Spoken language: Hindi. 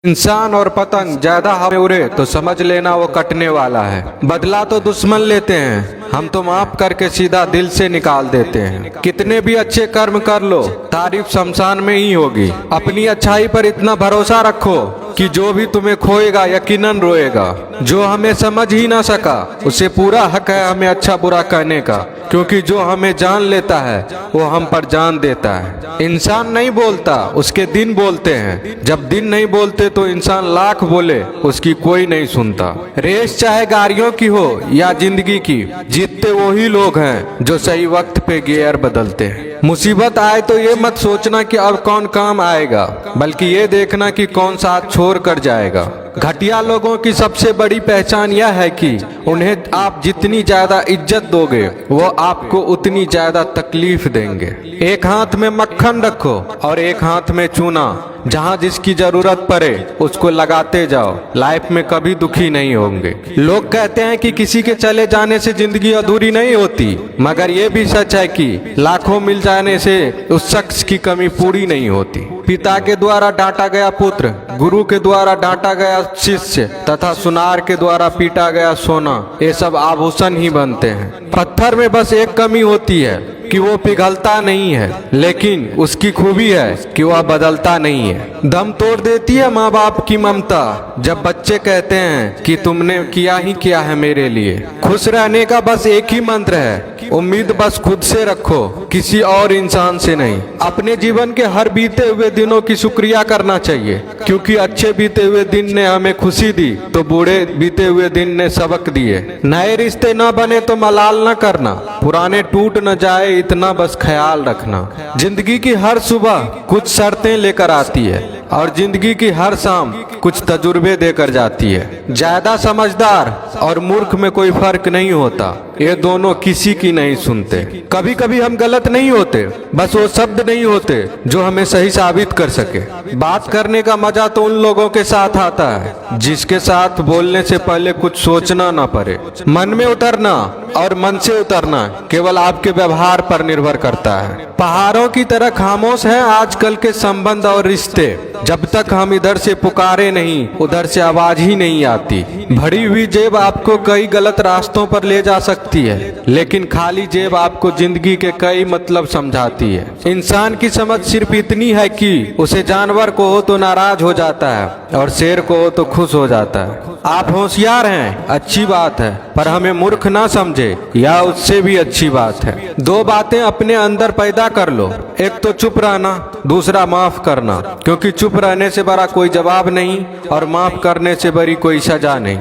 इंसान और पतंग ज्यादा हवा में उड़े तो समझ लेना वो कटने वाला है। बदला तो दुश्मन लेते हैं, हम तो माफ करके सीधा दिल से निकाल देते हैं। कितने भी अच्छे कर्म कर लो, तारीफ शमशान में ही होगी। अपनी अच्छाई पर इतना भरोसा रखो कि जो भी तुम्हें खोएगा यकीनन रोएगा। जो हमें समझ ही ना सका उसे पूरा हक है हमें अच्छा बुरा कहने का, क्योंकि जो हमें जान लेता है वो हम पर जान देता है। इंसान नहीं बोलता, उसके दिन बोलते हैं। जब दिन नहीं बोलते तो इंसान लाख बोले उसकी कोई नहीं सुनता। रेस चाहे गाड़ियों की हो या जिंदगी की, जीतते वही लोग हैं जो सही वक्त पे गियर बदलते हैं। मुसीबत आए तो ये मत सोचना कि अब कौन काम आएगा, बल्कि ये देखना कि कौन साथ छोड़ कर जाएगा। घटिया लोगों की सबसे बड़ी पहचान यह है कि उन्हें आप जितनी ज्यादा इज्जत दोगे वो आपको उतनी ज्यादा तकलीफ देंगे। एक हाथ में मक्खन रखो और एक हाथ में चूना। जहाँ जिसकी जरूरत पड़े उसको लगाते जाओ, लाइफ में कभी दुखी नहीं होंगे। लोग कहते हैं कि किसी के चले जाने से जिंदगी अधूरी नहीं होती, मगर ये भी सच है कि लाखों मिल जाने से उस शख्स की कमी पूरी नहीं होती। पिता के द्वारा डांटा गया पुत्र, गुरु के द्वारा डांटा गया शिष्य तथा सुनार के द्वारा पीटा गया सोना, ये सब आभूषण ही बनते हैं। पत्थर में बस एक कमी होती है कि वो पिघलता नहीं है, लेकिन उसकी खूबी है कि वह बदलता नहीं है। दम तोड़ देती है माँ बाप की ममता जब बच्चे कहते हैं कि तुमने किया ही क्या है मेरे लिए। खुश रहने का बस एक ही मंत्र है, उम्मीद बस खुद से रखो, किसी और इंसान से नहीं। अपने जीवन के हर बीते हुए दिनों की शुक्रिया करना चाहिए, क्योंकि अच्छे बीते हुए दिन ने हमें खुशी दी तो बूढ़े बीते हुए दिन ने सबक दिए। नए रिश्ते न बने तो मलाल न करना, पुराने टूट न जाए इतना बस ख्याल रखना। जिंदगी की हर सुबह कुछ शर्तें लेकर आती है और जिंदगी की हर शाम कुछ तजुर्बे देकर जाती है। ज्यादा समझदार और मूर्ख में कोई फर्क नहीं होता, ये दोनों किसी की नहीं सुनते। कभी कभी हम गलत नहीं होते, बस वो शब्द नहीं होते जो हमें सही साबित कर सके। बात करने का मजा तो उन लोगों के साथ आता है जिसके साथ बोलने से पहले कुछ सोचना ना पड़े। मन में उतरना और मन से उतरना केवल आपके व्यवहार पर निर्भर करता है। पहाड़ों की तरह खामोश है आजकल के संबंध और रिश्ते। जब तक हम इधर से पुकारे नहीं उधर से आवाज ही नहीं आती। भरी हुई जेब आपको कई गलत रास्तों पर ले जा सकती है, लेकिन खाली जेब आपको जिंदगी के कई मतलब समझाती है। इंसान की समझ सिर्फ इतनी है कि उसे जानवर को हो तो नाराज हो जाता है और शेर को हो तो खुश हो जाता है। आप होशियार हैं, अच्छी बात है, पर हमें मूर्ख ना समझे, या उससे भी अच्छी बात है। दो बातें अपने अंदर पैदा कर लो, एक तो चुप रहना, दूसरा माफ करना, क्योंकि चुप रहने से बड़ा कोई जवाब नहीं और माफ करने से बड़ी कोई सजा नहीं।